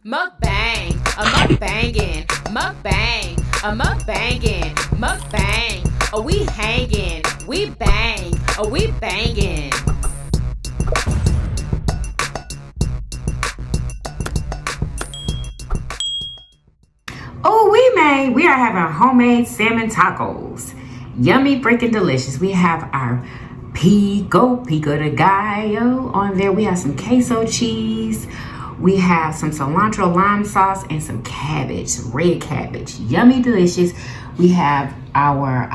Mukbang, a mukbangin', mukbang, a mukbangin', mukbang. Oh, we hangin', we bang, oh, we bangin'. Oh, we are having homemade salmon tacos. Yummy, freaking delicious. We have our pico de gallo on there. We have some queso cheese. We have some cilantro lime sauce and some cabbage, red cabbage. Yummy, delicious. We have our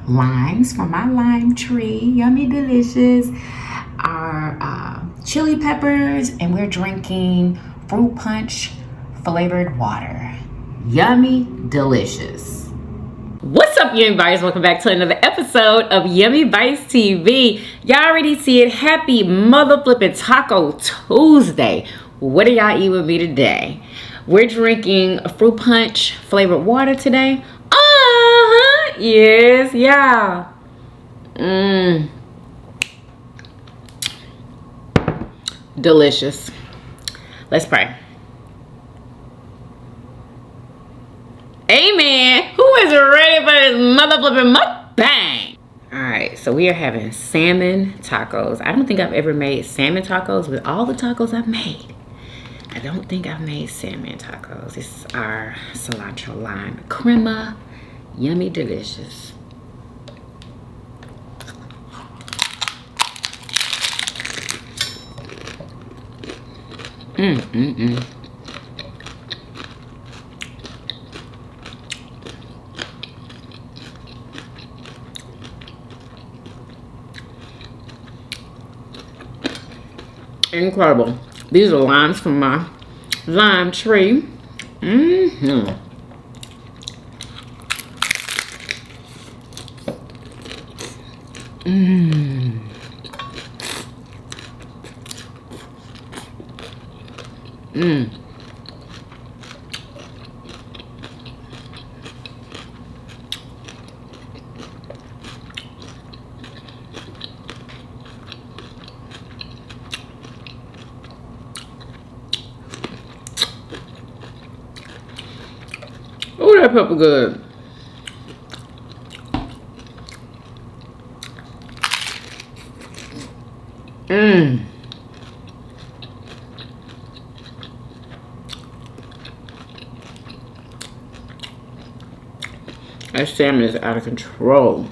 limes from my lime tree. Yummy, delicious. Our chili peppers, and we're drinking fruit punch flavored water. Yummy, delicious. What's up, Yummy Biters? Welcome back to another episode of Yummybitestv. Y'all already see it. Happy mother flipping Taco Tuesday. What do y'all eat with me today? We're drinking fruit punch flavored water today. Yes, yeah. Delicious. Let's pray. Amen. Who is ready for this mother flipping mukbang? Alright, so we are having salmon tacos. I don't think I've ever made salmon tacos. With all the tacos I've made, I don't think I've made salmon tacos. This is our cilantro lime crema. Yummy, delicious. Incredible. These are limes from my lime tree. Oh, that pepper good. That salmon is out of control.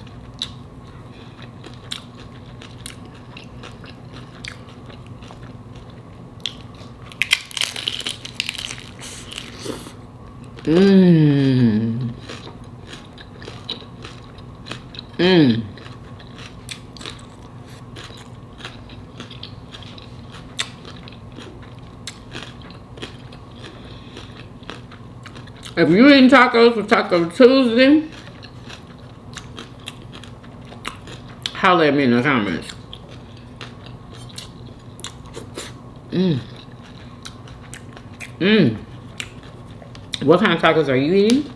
If you're eating tacos for Taco Tuesday, holler at me in the comments. What kind of tacos are you eating?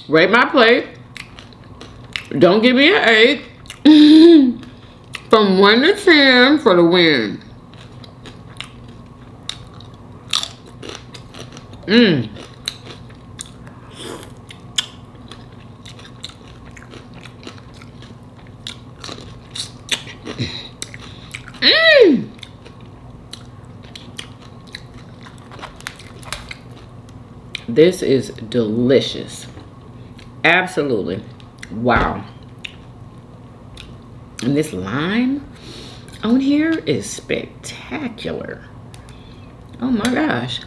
Rate my plate. Don't give me an 8. From 1 to 10 for the win. This is delicious. Absolutely. Wow. And this lime on here is spectacular. Oh my gosh.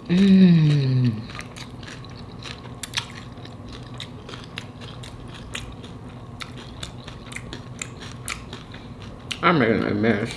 Mmm. I'm making a mess.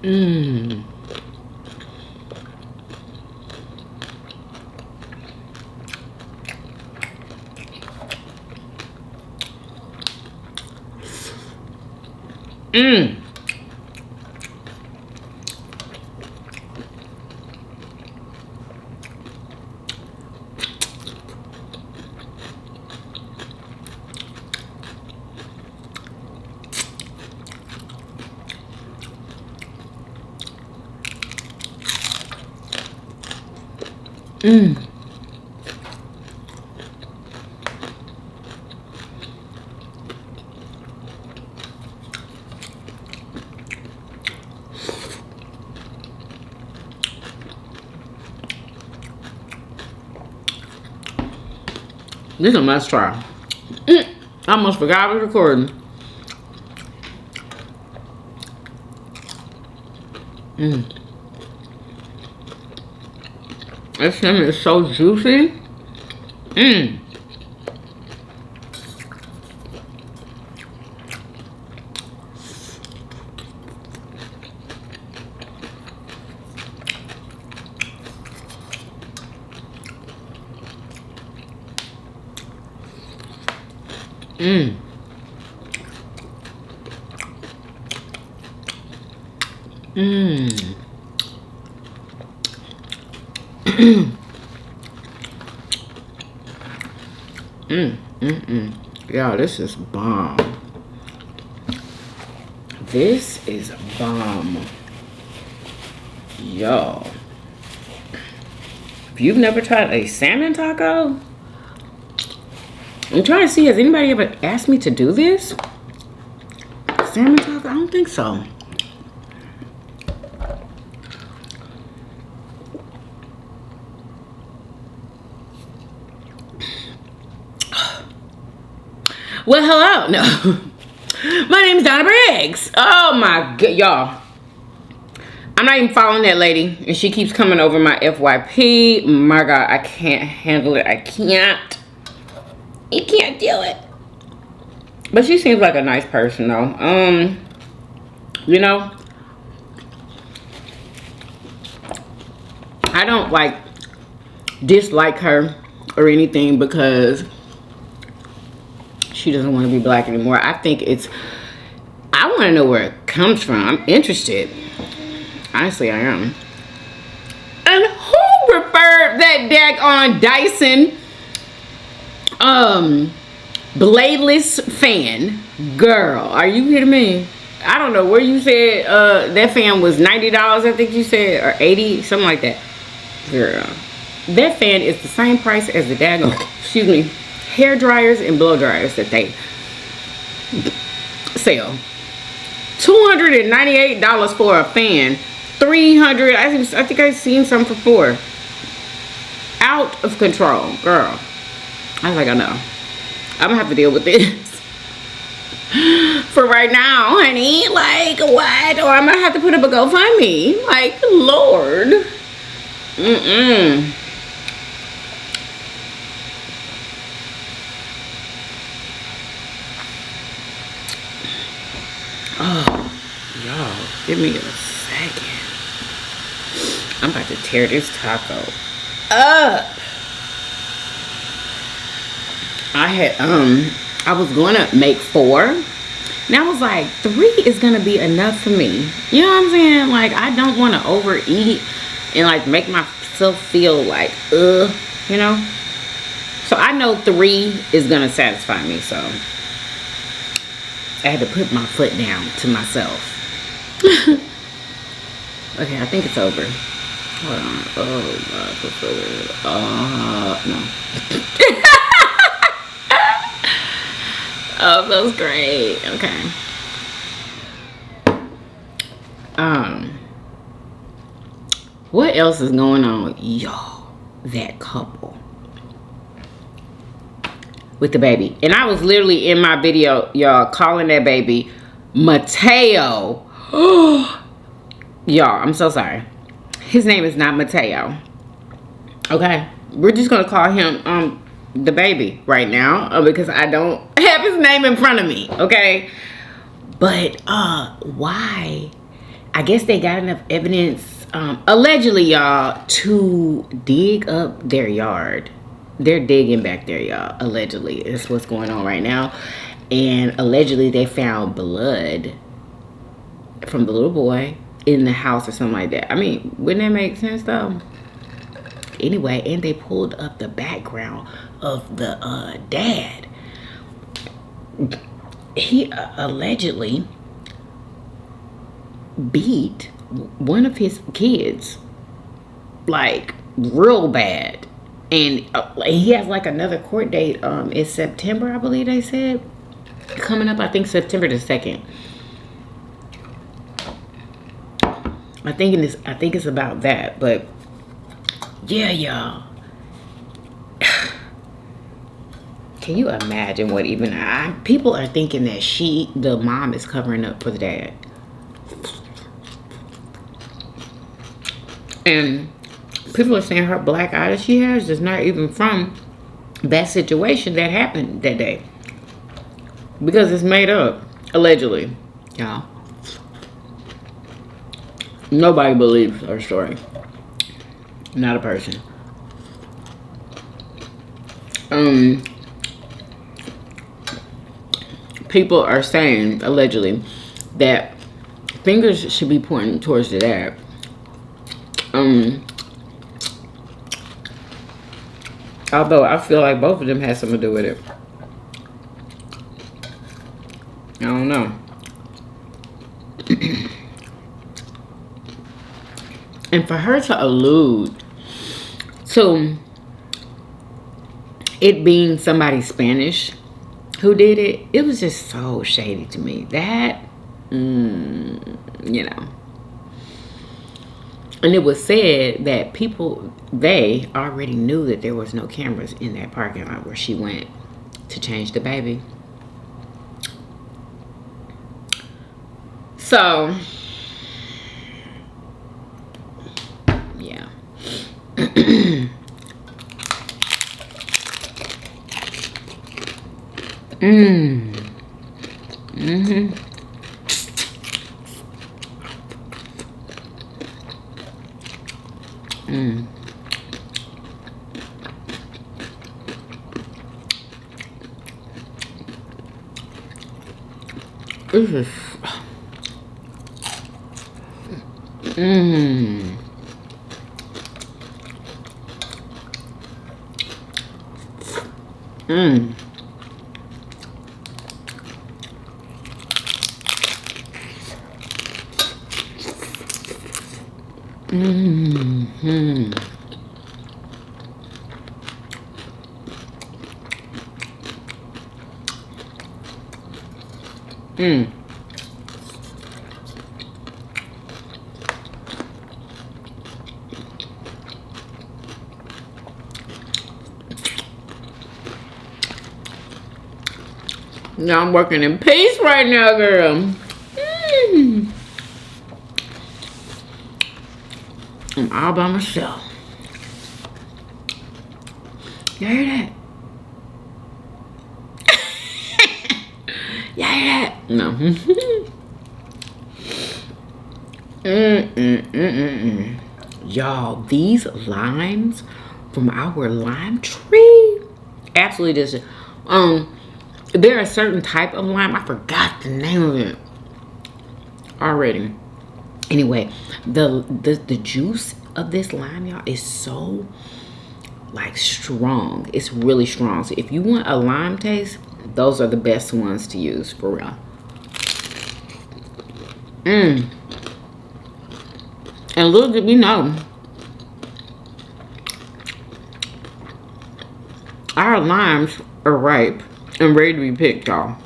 Mmm. Mmm. Mmm. This is a must try. I almost forgot I was recording. Mmm. This salmon is so juicy. Mmm. Mmm. Mmm. Yeah, this is bomb. This is bomb. Yo. If you've never tried a salmon taco, I'm trying to see, has anybody ever asked me to do this? Salmon taco? I don't think so. Well, hello. No. My name is Donna Briggs. Oh my god, y'all. I'm not even following that lady, and she keeps coming over my FYP. My god, I can't handle it. I can't. You can't do it. But she seems like a nice person though. You know, I don't like dislike her or anything because she doesn't want to be black anymore. I think it's, I want to know where it comes from. I'm interested. Honestly, I am. And who referred that daggone Dyson bladeless fan? Girl, are you kidding me? I don't know where you said that fan was $90, I think you said, or 80, something like that. Girl, that fan is the same price as the daggone, excuse me, hair dryers and blow dryers that they sell. $298 for a fan. $300. I think I've seen some for $4. Out of control, girl. I was like, I know. I'm gonna have to deal with this for right now, honey. Like, what? Or I'm gonna have to put up a GoFundMe. Like, Lord. Oh, y'all, give me a second. I'm about to tear this taco up. I was gonna make 4, And I was like, 3 is gonna be enough for me. You know what I'm saying? Like, I don't want to overeat and like make myself feel like, you know. So I know 3 is gonna satisfy me. So I had to put my foot down to myself. Okay, I think it's over. Hold on. Oh, no. Oh, that was great. Okay. What else is going on? Y'all, that couple with the baby. And I was literally in my video, y'all, calling that baby Mateo. Y'all, I'm so sorry. His name is not Mateo. Okay? We're just going to call him the baby right now because I don't have his name in front of me. Okay? But why? I guess they got enough evidence, allegedly, y'all, to dig up their yard. They're digging back there, y'all. Allegedly. It's what's going on right now. And allegedly they found blood from the little boy in the house or something like that. I mean, wouldn't that make sense though? Anyway, and they pulled up the background of the dad. He allegedly beat one of his kids like real bad. And he has like another court date in September, I believe they said. Coming up, I think September the 2nd. I think it's about that, but yeah, y'all. Can you imagine what even people are thinking that the mom is covering up for the dad? And people are saying her black eye that she has is not even from that situation that happened that day. Because it's made up, allegedly, y'all. Nobody believes her story. Not a person. People are saying, allegedly, that fingers should be pointing towards the dad. Although I feel like both of them had something to do with it. I don't know. And for her to allude to it being somebody Spanish who did it, it was just so shady to me. That, you know. And it was said that they already knew that there was no cameras in that parking lot where she went to change the baby. So, yeah. This is Now I'm working in peace right now, girl. I'm all by myself. You hear that? You hear that? No. Y'all, these limes from our lime tree, absolutely delicious. There are certain type of lime. I forgot the name of it already. Anyway, the juice of this lime, y'all, is so like strong. It's really strong. So if you want a lime taste, those are the best ones to use for real. And little did we know, our limes are ripe and ready to be picked, y'all.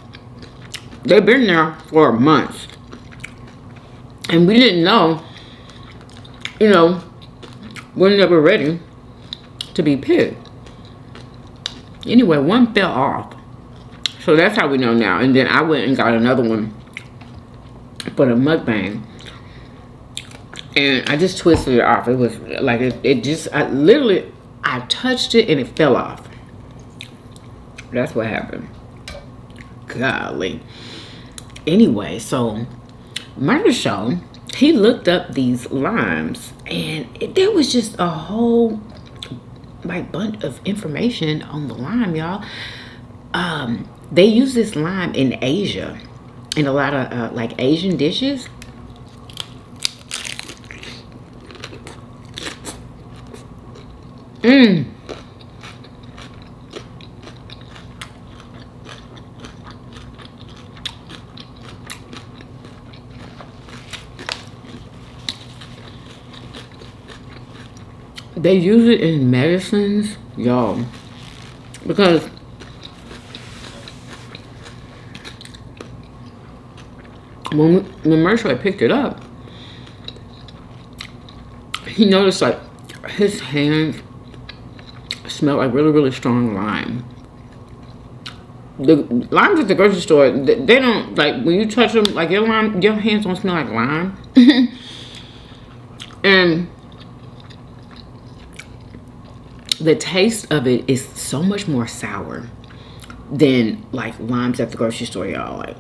They've been there for months. And we didn't know, you know, when they were ready to be picked. Anyway, one fell off. So that's how we know now. And then I went and got another one for the mukbang. And I just twisted it off. It was like, it just, I touched it and it fell off. That's what happened. Golly. Anyway, so Murder Show, he looked up these limes and there was just a whole like bunch of information on the lime, y'all. They use this lime in Asia in a lot of like Asian dishes. They use it in medicines, y'all, because when Mercer picked it up, he noticed like his hands smelled like really, really strong lime. The limes at the grocery store, they don't, like, when you touch them, like your hands don't smell like lime. And the taste of it is so much more sour than like limes at the grocery store, y'all. Like,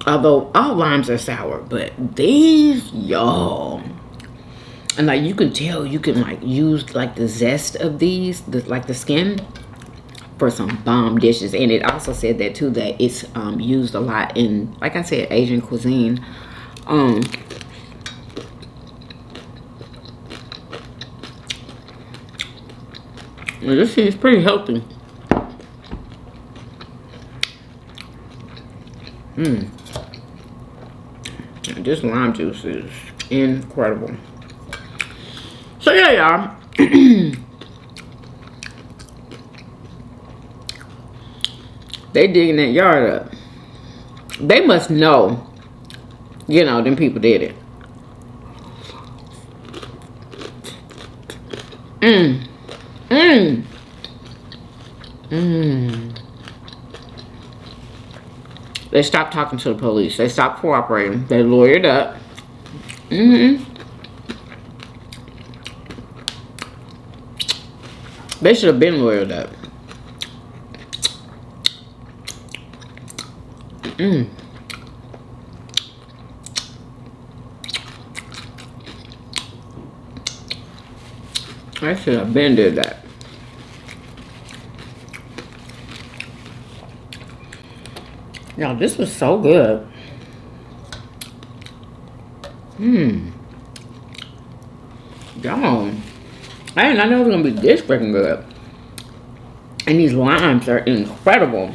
although all limes are sour, but these, y'all, and like you can tell, you can like use like the zest of these, like the skin, for some bomb dishes. And it also said that too, that it's used a lot in, like I said, Asian cuisine. This is pretty healthy. This lime juice is incredible. So yeah, y'all. They digging that yard up. They must know, you know, them people did it. They stopped talking to the police. They stopped cooperating. They lawyered up. They should have been lawyered up. I should have been did that. Y'all, this was so good. Y'all, I did not know it was gonna be this freaking good. And these limes are incredible.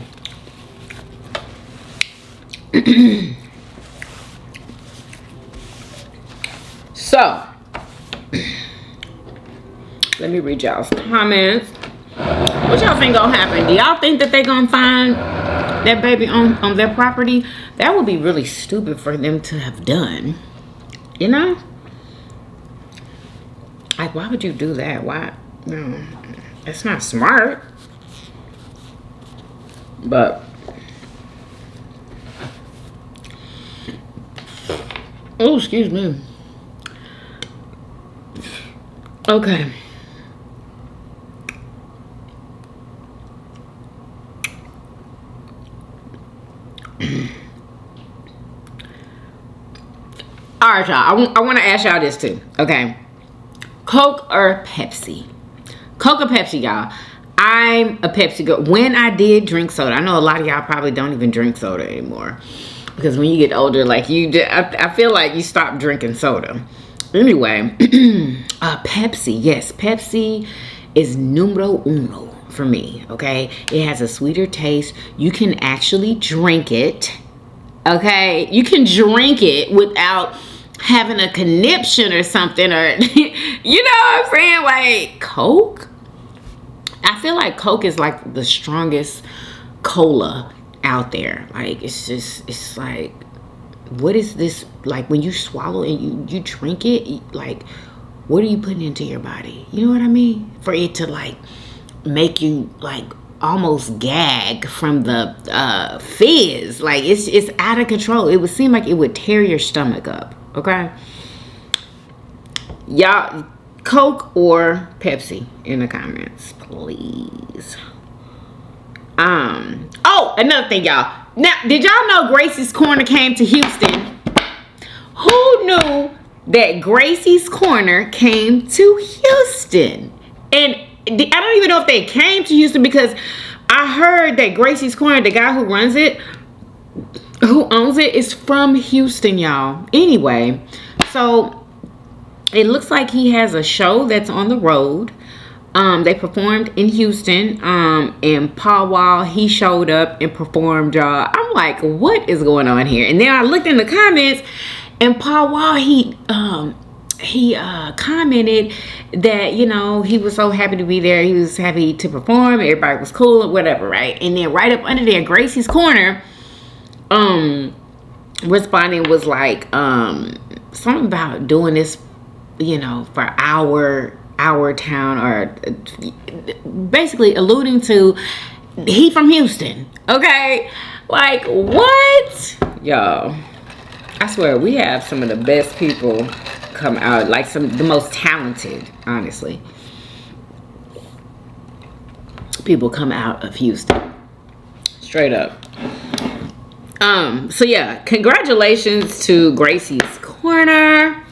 So, let me read y'all's comments. What y'all think gonna happen? Do y'all think that they gonna find that baby on their property? That would be really stupid for them to have done. You know? Like, why would you do that? Why? No, it's not smart. But oh, excuse me. Okay. All right, y'all. I want to ask y'all this too. Okay. Coke or Pepsi? Coke or Pepsi, y'all? I'm a Pepsi girl. When I did drink soda, I know a lot of y'all probably don't even drink soda anymore. Because when you get older, like I feel like you stop drinking soda. Anyway, Pepsi. Yes, Pepsi is numero uno for me, okay? It has a sweeter taste. You can actually drink it, okay? You can drink it without having a conniption or something, or, you know what I'm saying? Like, Coke? I feel like Coke is like the strongest cola out there. Like, it's like, what is this? Like, when you swallow and you drink it, like, what are you putting into your body? You know what I mean? For it to like make you like almost gag from the fizz. Like, it's out of control. It would seem like it would tear your stomach up. Okay, y'all, Coke or Pepsi in the comments, please. Oh, another thing, y'all. Now, did y'all know Gracie's Corner came to Houston? Who knew that Gracie's Corner came to Houston? And I don't even know if they came to Houston, because I heard that Gracie's Corner, the guy who runs it, who owns it, is from Houston, y'all. Anyway, so it looks like he has a show that's on the road. They performed in Houston, and Paul Wall, he showed up and performed, y'all. I'm like, what is going on here? And then I looked in the comments, and Paul Wall, he commented that, you know, he was so happy to be there. He was happy to perform. Everybody was cool or whatever, right? And then right up under there, Gracie's Corner, responding was like, something about doing this, you know, for our town, or basically alluding to he from Houston. Okay, like, what? Y'all, I swear we have some of the best people come out, like the most talented, honestly, people come out of Houston, straight up. So yeah, congratulations to Gracie's Corner.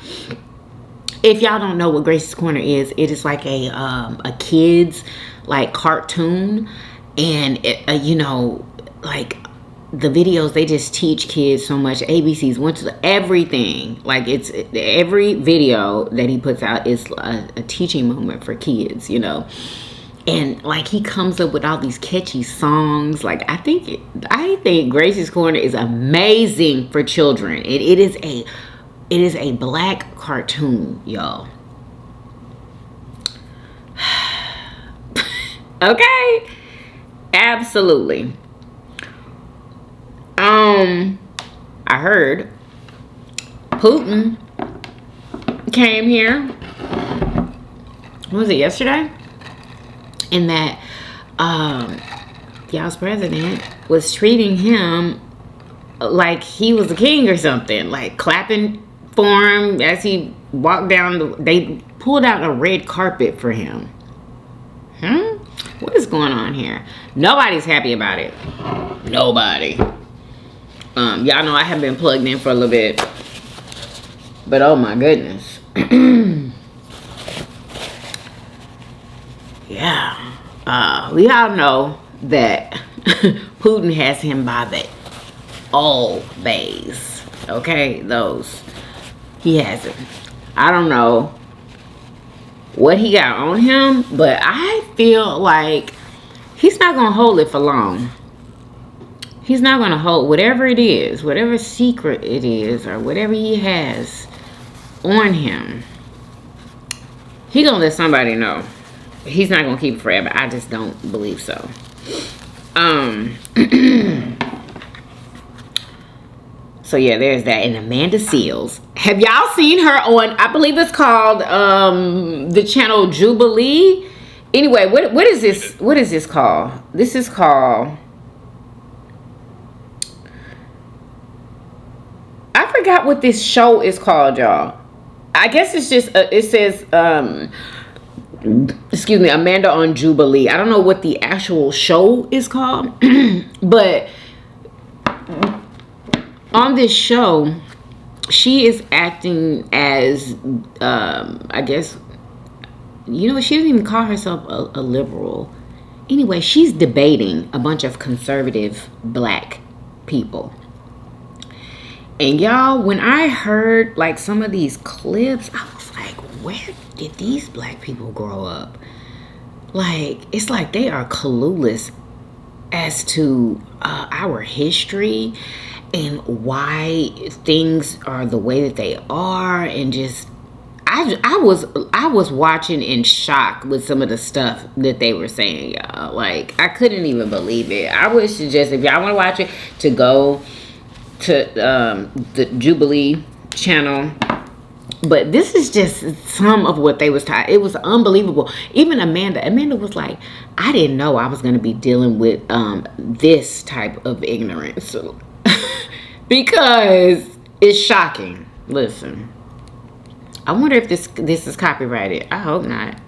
If y'all don't know what Gracie's Corner is, it is like a kids like cartoon, and it, you know, like the videos, they just teach kids so much. ABCs, went to everything. Like, it's every video that he puts out is a teaching moment for kids, you know. And like, he comes up with all these catchy songs. Like, I think Gracie's Corner is amazing for children. It is a black cartoon, y'all. Okay, absolutely. I heard Putin came here. Was it yesterday? And that y'all's president was treating him like he was a king or something, like clapping for him as he walked down. They pulled out a red carpet for him. What is going on here? Nobody's happy about it. Nobody. Y'all know I have been plugged in for a little bit, but oh my goodness. Yeah. We all know that Putin has him by the old bays. Okay, those. He has him. I don't know what he got on him, but I feel like he's not gonna hold it for long. He's not gonna hold whatever it is, whatever secret it is, or whatever he has on him. He gonna let somebody know. He's not gonna keep it forever. I just don't believe so. So yeah, there's that. And Amanda Seales, have y'all seen her on, I believe it's called the channel Jubilee? Anyway, what is this? What is this called? This is called, I forgot what this show is called, y'all. I guess it's just it says excuse me, Amanda on Jubilee. I don't know what the actual show is called, but on this show, she is acting as, I guess, you know, she doesn't even call herself a liberal. Anyway, she's debating a bunch of conservative black people. And y'all, when I heard like some of these clips, I was like, where did these black people grow up? Like, it's like they are clueless as to our history and why things are the way that they are, and just I was watching in shock with some of the stuff that they were saying, y'all. Like, I couldn't even believe it. I would suggest, if y'all want to watch it, to go to the Jubilee channel. But this is just some of what they was talking. It was unbelievable. Even Amanda was like, I didn't know I was going to be dealing with this type of ignorance. Because it's shocking. Listen, I wonder if this is copyrighted. I hope not.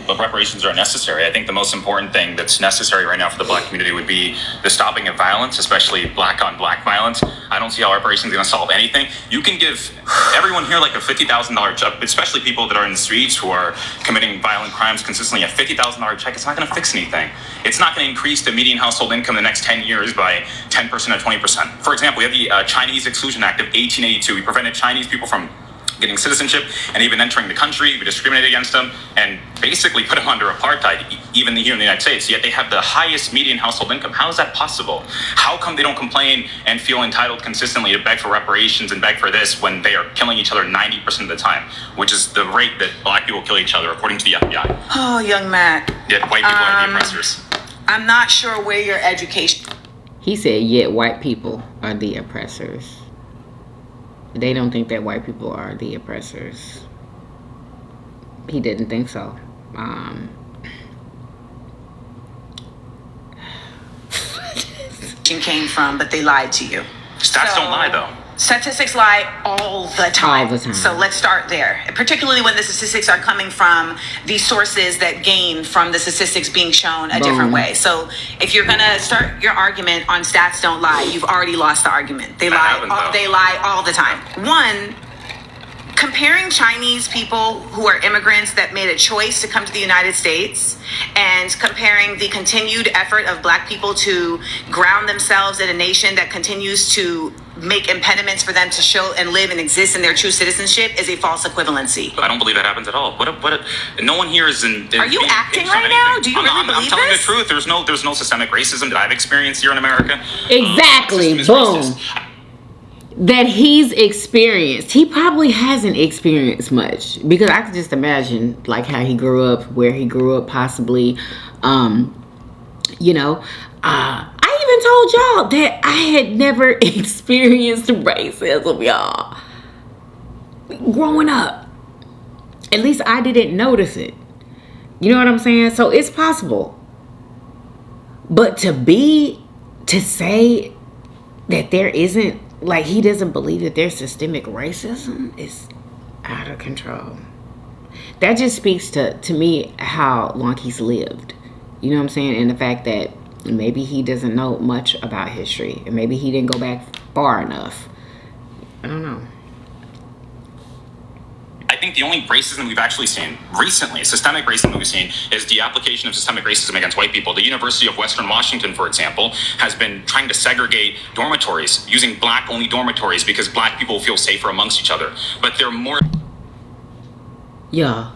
But reparations are necessary. I think the most important thing that's necessary right now for the black community would be the stopping of violence, especially black on black violence. I don't see how reparations are going to solve anything. You can give everyone here like a $50,000 check, especially people that are in the streets who are committing violent crimes consistently. A $50,000 check, it's not going to fix anything. It's not going to increase the median household income in the next 10 years by 10% or 20%. For example, we have the Chinese Exclusion Act of 1882. We prevented Chinese people from getting citizenship and even entering the country. We discriminated against them and basically put them under apartheid, even here in the United States. Yet they have the highest median household income. How is that possible? How come they don't complain and feel entitled consistently to beg for reparations and beg for this when they are killing each other 90% of the time, which is the rate that black people kill each other, according to the FBI? Oh, young Matt. Yet white people are the oppressors. I'm not sure where your education... He said, yet white people are the oppressors. They don't think that white people are the oppressors. He didn't think so. came from, but they lied to you. Stats don't lie, though. Statistics lie all the time. All the time. So let's start there. Particularly when the statistics are coming from the sources that gain from the statistics being shown a different way. So if you're going to start your argument on stats don't lie, you've already lost the argument. They lie all the time. One, comparing Chinese people who are immigrants that made a choice to come to the United States and comparing the continued effort of black people to ground themselves in a nation that continues to make impediments for them to show and live and exist in their true citizenship is a false equivalency. I don't believe that happens at all. No one here is in... Are you acting right now? Do you really believe this? I'm telling the truth. There's no systemic racism that I've experienced here in America. Exactly. Boom. That he's experienced. He probably hasn't experienced much, because I could just imagine like how he grew up, where he grew up, possibly. I even told y'all that I had never experienced racism, y'all, growing up. At least I didn't notice it. You know what I'm saying? So it's possible. But to say that there isn't, like, he doesn't believe that there's systemic racism is out of control. That just speaks to me how long he's lived. You know what I'm saying? And the fact that maybe he doesn't know much about history. And maybe he didn't go back far enough. I don't know. I think the only racism we've actually seen recently, systemic racism we've seen, is the application of systemic racism against white people. The University of Western Washington, for example, has been trying to segregate dormitories, using black-only dormitories because black people feel safer amongst each other. But they're more... Y'all,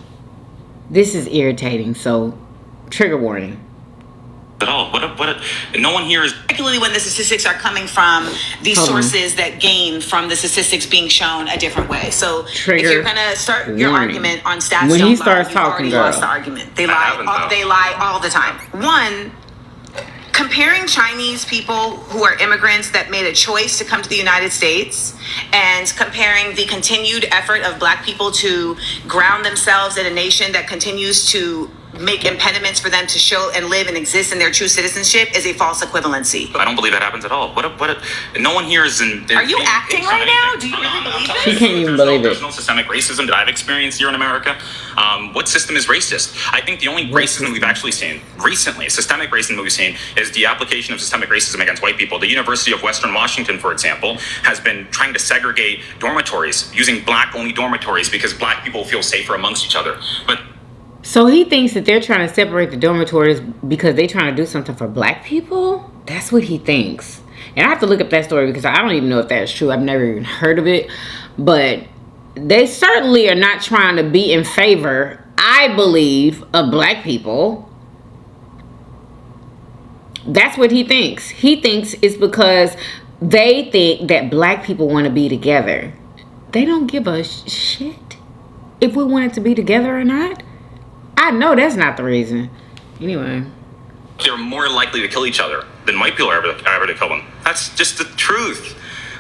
this is irritating, so trigger warning. At all. No one here is... Particularly when the statistics are coming from the sources that gain from the statistics being shown a different way. So if you're going to start your argument on stats, when he starts talking, you've already lost the argument. They lie all the time. One, comparing Chinese people who are immigrants that made a choice to come to the United States and comparing the continued effort of black people to ground themselves in a nation that continues to make impediments for them to show and live and exist in their true citizenship is a false equivalency. I don't believe that happens at all. No one here is in... Are you acting right now? Do you really believe it? She can't even believe it. There's no systemic racism that I've experienced here in America. What system is racist? I think the only racism we've actually seen recently, systemic racism we've seen, is the application of systemic racism against white people. The University of Western Washington, for example, has been trying to segregate dormitories, using black-only dormitories because black people feel safer amongst each other. But So he thinks that they're trying to separate the dormitories because they're trying to do something for black people? That's what he thinks. And I have to look up that story because I don't even know if that's true. I've never even heard of it. But they certainly are not trying to be in favor, I believe, of black people. That's what he thinks. He thinks it's because they think that black people want to be together. They don't give a shit if we wanted to be together or not. I know that's not the reason. Anyway. They're more likely to kill each other than white people are ever to kill them. That's just the truth.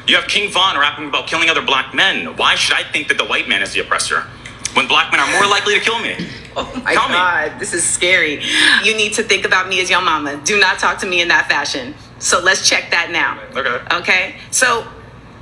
You have King Von rapping about killing other black men. Why should I think that the white man is the oppressor when black men are more likely to kill me? Oh my God, this is scary. You need to think about me as your mama. Do not talk to me in that fashion. So let's check that now. Okay? So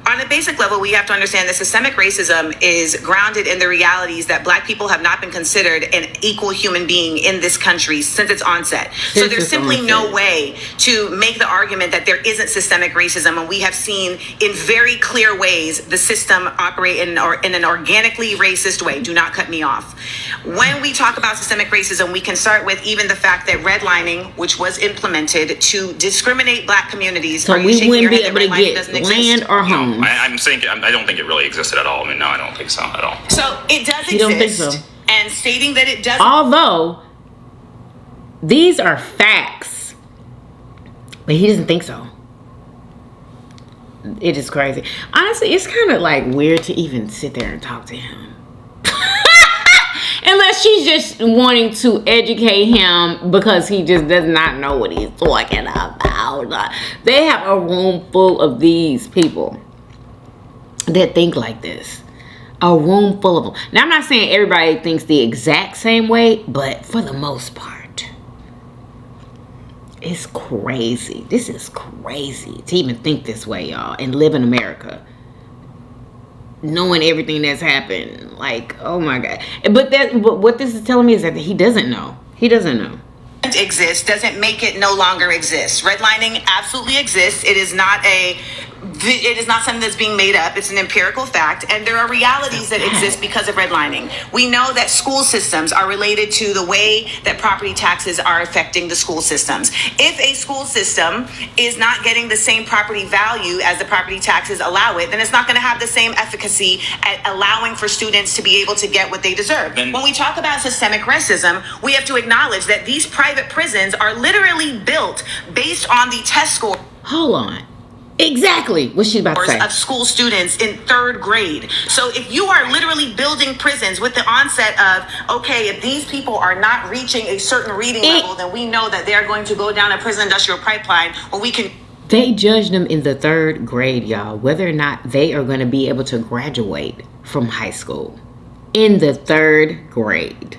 on a basic level, we have to understand that systemic racism is grounded in the realities that black people have not been considered an equal human being in this country since its onset. So there's simply no way to make the argument that there isn't systemic racism, and we have seen in very clear ways the system operate in an organically racist way. Do not cut me off. When we talk about systemic racism, we can start with even the fact that redlining, which was implemented to discriminate black communities, so we wouldn't be able to get land or home. I'm saying I don't think it really existed at all. I mean, no, I don't think so at all. So it does exist. You don't think so? And stating that it doesn't. Although these are facts, but he doesn't think so. It is crazy. Honestly, it's kind of like weird to even sit there and talk to him. Unless she's just wanting to educate him because he just does not know what he's talking about. They have a room full of these people that think like this. A room full of them. Now, I'm not saying everybody thinks the exact same way, but for the most part, it's crazy. This is crazy to even think this way, y'all, and live in America. Knowing everything that's happened. Like, oh my God. But what this is telling me is that he doesn't know. He doesn't know. Exists doesn't make it no longer exist. Redlining absolutely exists. It is not something that's being made up. It's an empirical fact, and there are realities that exist because of redlining. We know that school systems are related to the way that property taxes are affecting the school systems. If a school system is not getting the same property value as the property taxes allow it, then it's not going to have the same efficacy at allowing for students to be able to get what they deserve. When we talk about systemic racism, we have to acknowledge that these private prisons are literally built based on the test score. Hold on. Exactly what she's about to say. Of school students in 3rd grade. So if you are literally building prisons with the onset of, okay, if these people are not reaching a certain reading level, then we know that they're going to go down a prison industrial pipeline where we can... They judge them in the 3rd grade, y'all, whether or not they are going to be able to graduate from high school. In the 3rd grade.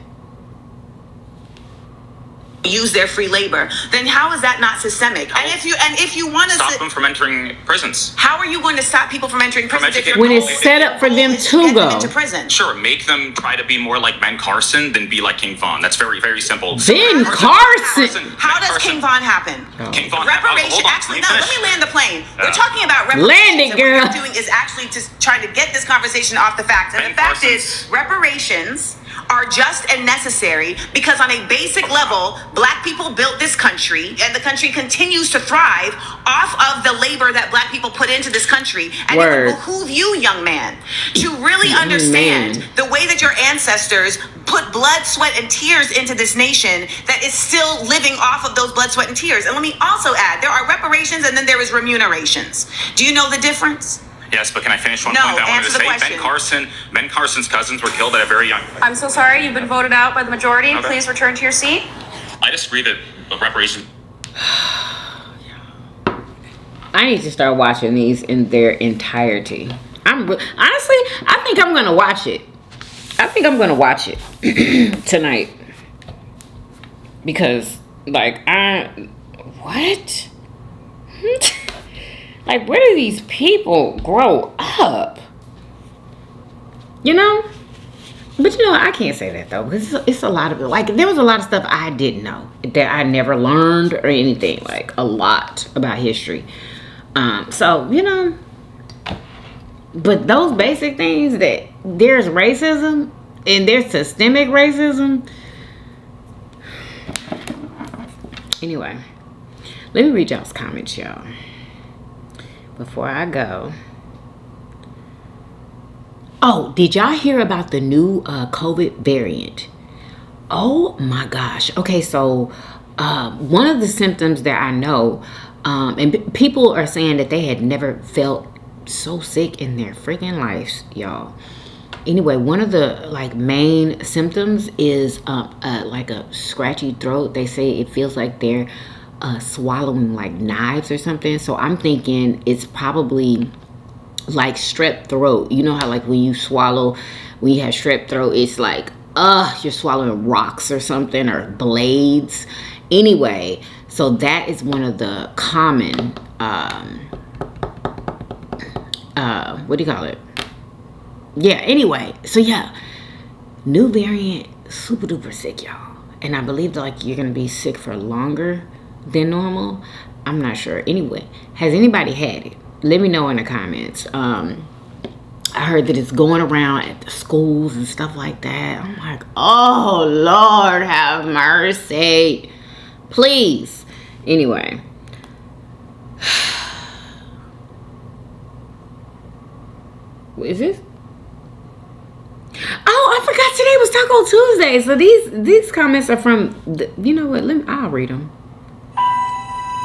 Use their free labor, then how is that not systemic? And if you want to stop them from entering prisons, how are you going to stop people from entering prisons when it's set up for them to go into prison? Sure, make them try to be more like Ben Carson than be like King Von. That's very, very simple. Ben Carson. How does King Von happen? King Von. Reparation. Actually, no. Let me land the plane. We're talking about reparations. Land it, girl. What we're doing is actually just trying to get this conversation off the facts. And the fact is, reparations are just and necessary because on a basic level, black people built this country and the country continues to thrive off of the labor that black people put into this country. And it would behoove you, young man, to really understand the way that your ancestors put blood, sweat, and tears into this nation that is still living off of those blood, sweat, and tears. And let me also add, there are reparations and then there is remunerations. Do you know the difference? Yes, but can I finish one point that I wanted to say? Ben Carson's cousins were killed at a very young... I'm so sorry, you've been voted out by the majority. Okay. Please return to your seat. I disagree that reparations... I need to start watching these in their entirety. Honestly, I think I'm going to watch it. I think I'm going to watch it tonight. Because, like, what? Like, where do these people grow up? You know? But, you know, I can't say that, though. Because it's a lot of it. Like, there was a lot of stuff I didn't know. That I never learned or anything. Like, a lot about history. So, you know. But those basic things that there's racism. And there's systemic racism. Anyway, let me read y'all's comments, y'all, before I go. Oh, did y'all hear about the new COVID variant? Oh my gosh. Okay, so one of the symptoms that I know, and people are saying that they had never felt so sick in their freaking lives, y'all. Anyway, one of the like main symptoms is like a scratchy throat. They say it feels like they're swallowing like knives or something. So I'm thinking it's probably like strep throat. You know how like when you swallow, when you have strep throat, it's like you're swallowing rocks or something, or blades. Anyway, so that is one of the common what do you call it? Yeah, anyway, so yeah, new variant, super duper sick, y'all. And I believe like you're gonna be sick for longer than normal. I'm not sure. Anyway, has anybody had it? Let me know in the comments. I heard that it's going around at the schools and stuff like that. I'm like, oh Lord, have mercy, please. Anyway, what is this? Oh, I forgot today was Taco Tuesday. So these comments are from you know what? I'll read them.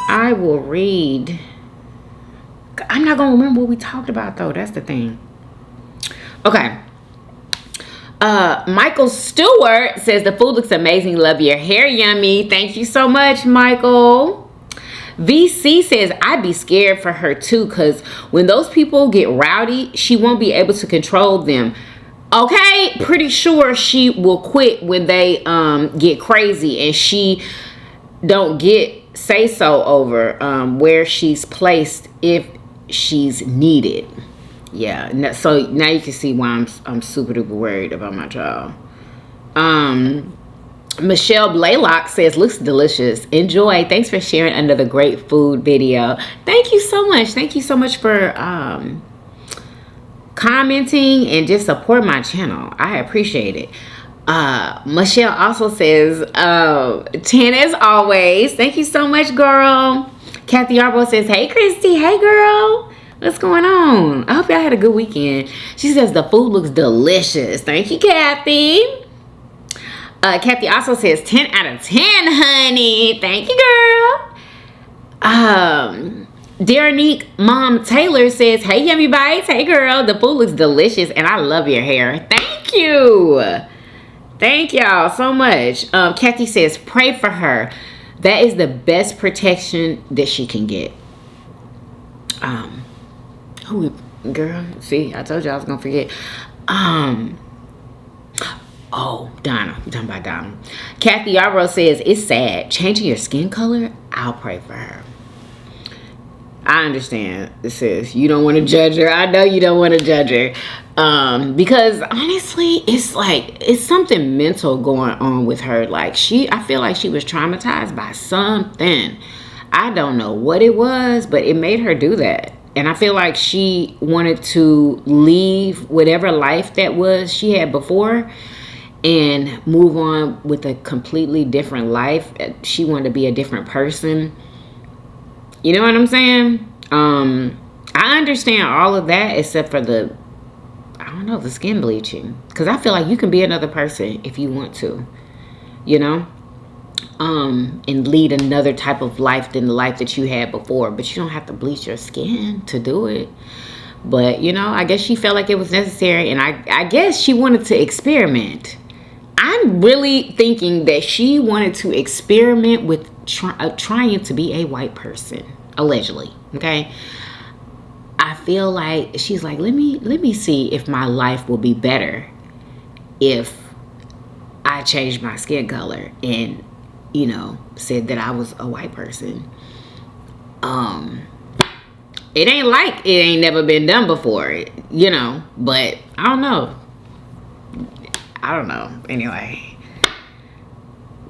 I will read. I'm not gonna remember what we talked about though. That's the thing. Okay. Michael Stewart says the food looks amazing. Love your hair, Yummy. Thank you so much, Michael. VC says I'd be scared for her too, because when those people get rowdy, she won't be able to control them. Okay, pretty sure she will quit when they get crazy and she don't get say so over where she's placed if she's needed. Yeah, so now you can see why I'm super duper worried about my child. Michelle Blaylock says looks delicious. Enjoy. Thanks for sharing another great food video. Thank you so much. Thank you so much for commenting and just support my channel. I appreciate it. Michelle also says 10 as always. Thank you so much, girl. Kathy Arbo says hey Christy. Hey girl, what's going on? I hope y'all had a good weekend. She says the food looks delicious. Thank you, Kathy. Kathy also says 10 out of 10, honey. Thank you, girl. Daronique Mom Taylor says, hey, Yummy Bites. Hey, girl. The food looks delicious, and I love your hair. Thank you. Thank y'all so much. Kathy says, pray for her. That is the best protection that she can get. Girl, see, I told you I was going to forget. Oh, Donna. We're talking about Donna. Kathy Arrow says, it's sad. Changing your skin color? I'll pray for her. I understand. It says you don't want to judge her. I know you don't want to judge her. Because honestly, it's like, it's something mental going on with her. Like I feel like she was traumatized by something. I don't know what it was, but it made her do that. And I feel like she wanted to leave whatever life that was she had before and move on with a completely different life. She wanted to be a different person. You know what I'm saying? I understand all of that except for the skin bleaching. Because I feel like you can be another person if you want to. You know? And lead another type of life than the life that you had before. But you don't have to bleach your skin to do it. But, you know, I guess she felt like it was necessary. And I guess she wanted to experiment. I'm really thinking that she wanted to experiment with trying to be a white person, allegedly. Okay, I feel like she's like, let me see if my life will be better if I change my skin color and, you know, said that I was a white person. It ain't like it ain't never been done before, you know, but I don't know. Anyway,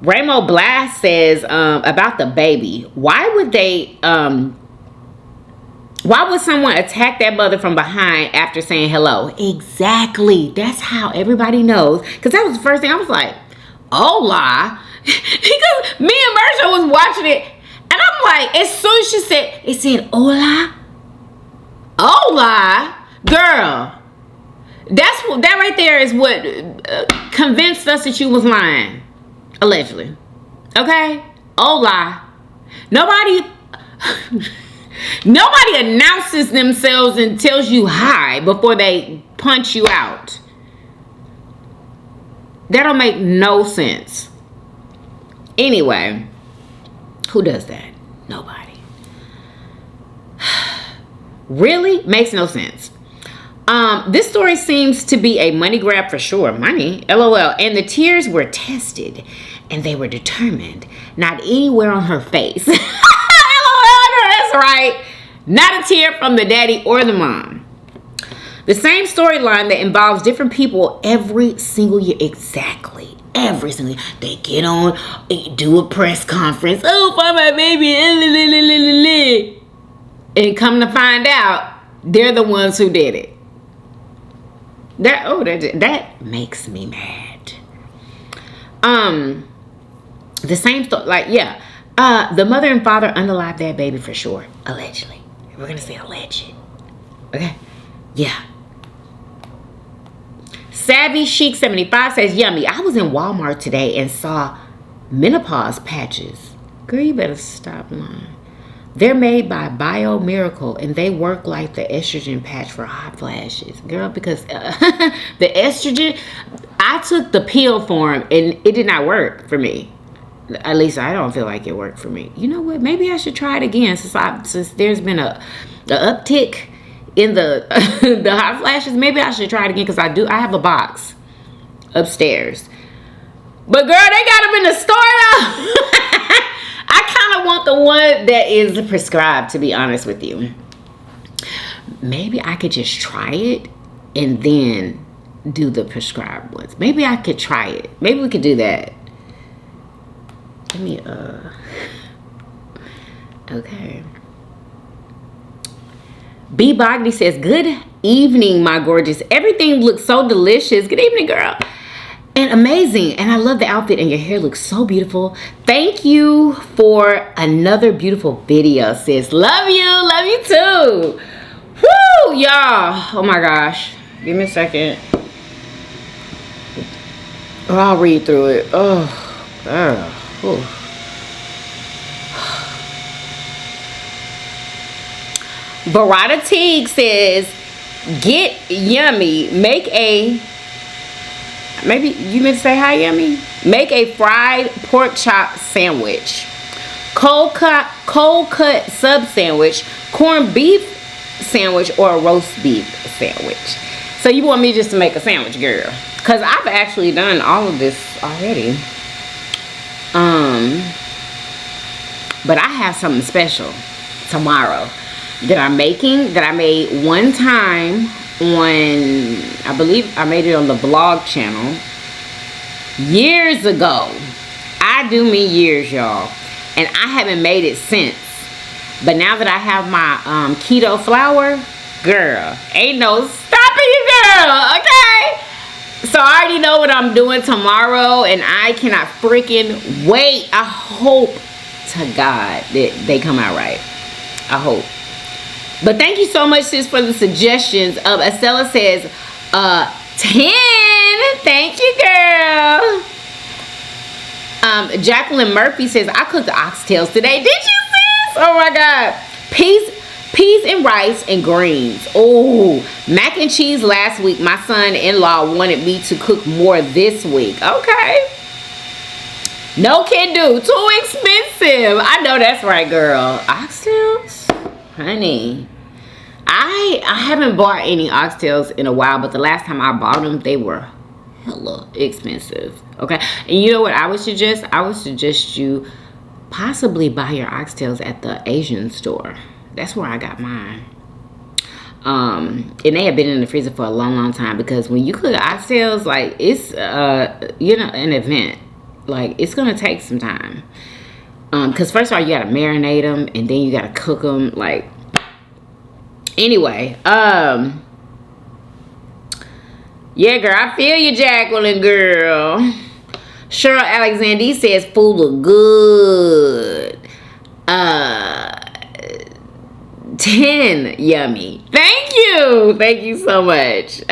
Ramo Blast says about the baby. Why would someone attack that mother from behind after saying hello? Exactly. That's how everybody knows. Because that was the first thing I was like, hola. Because me and Marsha was watching it, and I'm like, as soon as she said, it said hola, girl. That right there is what convinced us that you was lying, allegedly. Okay, hola. Nobody announces themselves and tells you hi before they punch you out. That don't make no sense. Anyway, who does that? Nobody. Really? Makes no sense. This story seems to be a money grab for sure. Money, LOL. And the tears were tested and they were determined. Not anywhere on her face. LOL, that's right. Not a tear from the daddy or the mom. The same storyline that involves different people every single year. Exactly. Every single year. They get on, do a press conference. Oh, for my baby. And come to find out, they're the ones who did it. That makes me mad. The same story, like, yeah. The mother and father unalived that baby for sure. Allegedly. We're gonna say alleged. Okay? Yeah. Savvy Chic 75 says, Yummy, I was in Walmart today and saw menopause patches. Girl, you better stop lying. They're made by Bio Miracle and they work like the estrogen patch for hot flashes. Girl, because the estrogen, I took the pill for them and it did not work for me. At least I don't feel like it worked for me. You know what? Maybe I should try it again since there's been a uptick in the the hot flashes. Maybe I should try it again because I have a box upstairs. But girl, they got them in the store though. I kind of want the one that is prescribed, to be honest with you. Maybe I could just try it and then do the prescribed ones. Maybe I could try it. Maybe we could do that. Let me okay. B Bogny says, good evening, my gorgeous. Everything looks so delicious. Good evening, girl. And amazing. And I love the outfit and your hair looks so beautiful. Thank you for another beautiful video, sis. Love you. Love you too. Woo, y'all. Oh my gosh. Give me a second. Oh, I'll read through it. Oh, girl. Ooh. Barada Teague says, get Yummy, make a, maybe you meant to say hi, Yummy? Make a fried pork chop sandwich, cold cut sub sandwich, corned beef sandwich, or a roast beef sandwich. So you want me just to make a sandwich, girl? Because I've actually done all of this already. But I have something special tomorrow that I made one time on, I believe I made it on the vlog channel years ago. I do mean years, y'all. And I haven't made it since. But now that I have my keto flour, girl, ain't no stopping you, girl, okay? So I already know what I'm doing tomorrow, and I cannot freaking wait. I hope to God that they come out right. I hope. But thank you so much, sis, for the suggestions. Estella says, 10. Thank you, girl. Jacqueline Murphy says, I cooked the oxtails today. Did you, sis? Oh my God. Peas and rice and greens. Oh, mac and cheese last week. My son-in-law wanted me to cook more this week. Okay. No can do. Too expensive. I know that's right, girl. Oxtails? Honey. I haven't bought any oxtails in a while, but the last time I bought them, they were hella expensive. Okay. And you know what I would suggest? I would suggest you possibly buy your oxtails at the Asian store. That's where I got mine. And they have been in the freezer for a long time, because when you cook oxtails, like, it's you know, an event. Like, it's gonna take some time. Because first of all, you gotta marinate them, and then you gotta cook them. Like, anyway, yeah, girl, I feel you, Jacqueline, girl. Cheryl Alexander says food look good. 10 yummy. Thank you so much.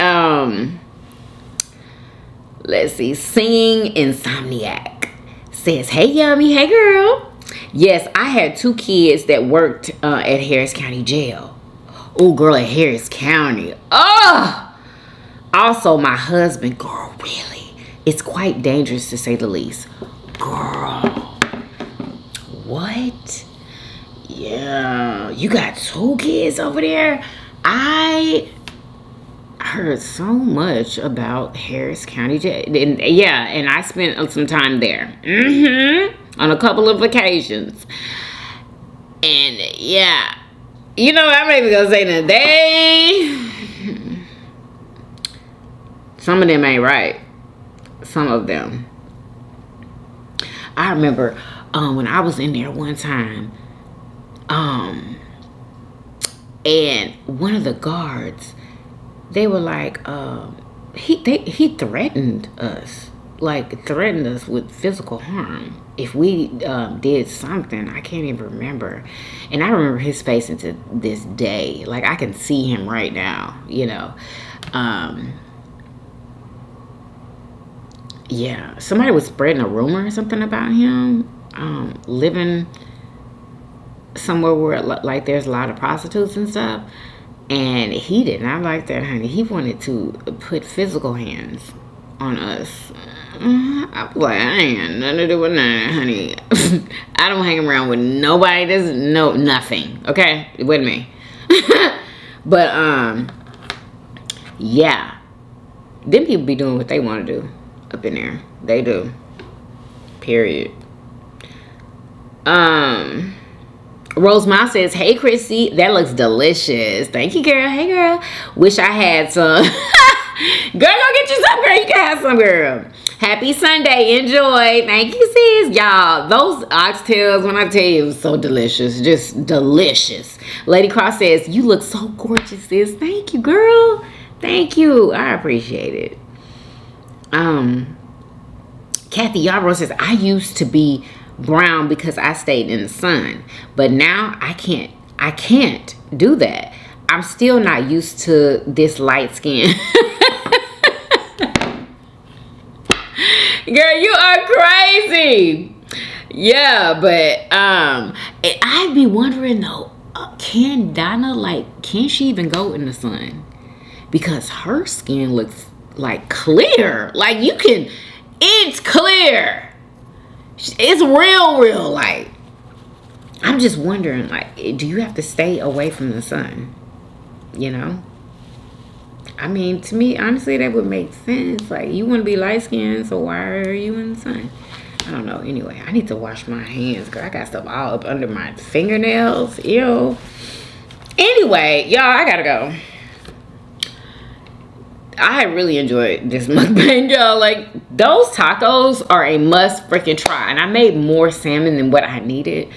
Let's see. Singing Insomniac says, hey yummy, hey girl. Yes, I had 2 kids that worked at Harris County Jail. Oh girl, at Harris County. Oh, also my husband. Girl, really, it's quite dangerous to say the least. Girl, what? Yeah, you got 2 kids over there. I heard so much about Harris County Jail. And I spent some time there. On a couple of occasions. And yeah, you know, I'm not even gonna say that some of them ain't right. Some of them. I remember when I was in there one time, and one of the guards, they were like, he threatened us. Like, threatened us with physical harm if we did something. I can't even remember. And I remember his face into this day. Like, I can see him right now, you know. Yeah, somebody was spreading a rumor or something about him living somewhere where, like, there's a lot of prostitutes and stuff. And he did not like that, honey. He wanted to put physical hands on us. I was like, I ain't got nothing to do with that, honey. I don't hang around with nobody that's nothing. Okay, with me. But yeah, them people be doing what they want to do up in there. They do. Period. Rose Miles says, hey Chrissy, that looks delicious. Thank you, girl. Hey girl, wish I had some. Girl, go get you some, girl. You can have some, girl. Happy Sunday. Enjoy. Thank you, sis. Y'all, those oxtails, when I tell you, it was so delicious. Just delicious. Lady Cross says, you look so gorgeous, sis. Thank you, girl. Thank you. I appreciate it. Kathy Yarbrough says, I used to be brown because I stayed in the sun. But now I can't do that. I'm still not used to this light skin. Girl, you are crazy. Yeah, but I'd be wondering though, can Donna, like, can she even go in the sun? Because her skin looks like clear. Like, you can, it's clear. It's real light. I'm just wondering, like, do you have to stay away from the sun? You know? I mean, to me, honestly, that would make sense. Like, you want to be light-skinned, so why are you in the sun? I don't know. Anyway, I need to wash my hands because I got stuff all up under my fingernails. Ew. Anyway, y'all, I gotta go. I really enjoyed this mukbang, y'all. Like, those tacos are a must freaking try. And I made more salmon than what I needed.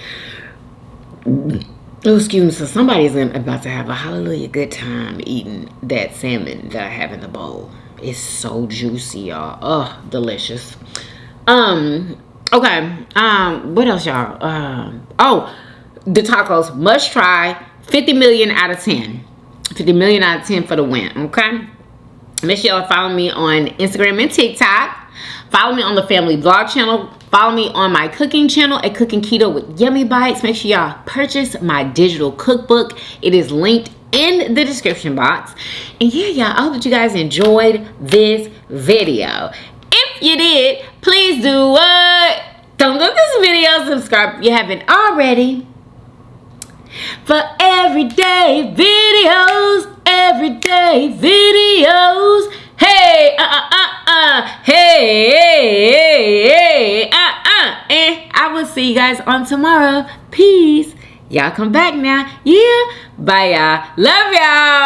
Oh, excuse me. So somebody's about to have a hallelujah good time eating that salmon that I have in the bowl. It's so juicy, y'all. Oh, delicious. Okay. What else, y'all? Oh, the tacos must try. 50 million out of 10. 50 million out of 10 for the win. Okay. Make sure y'all follow me on Instagram and TikTok. Follow me on the family vlog channel. Follow me on my cooking channel at Cooking Keto with Yummy Bites. Make sure y'all purchase my digital cookbook. It is linked in the description box. And yeah, y'all, I hope that you guys enjoyed this video. If you did, please do what? Thumbs up this video. Subscribe if you haven't already. For everyday videos. Everyday videos. Hey, hey, and I will see you guys on tomorrow. Peace. Y'all come back now. Yeah. Bye, y'all. Love y'all.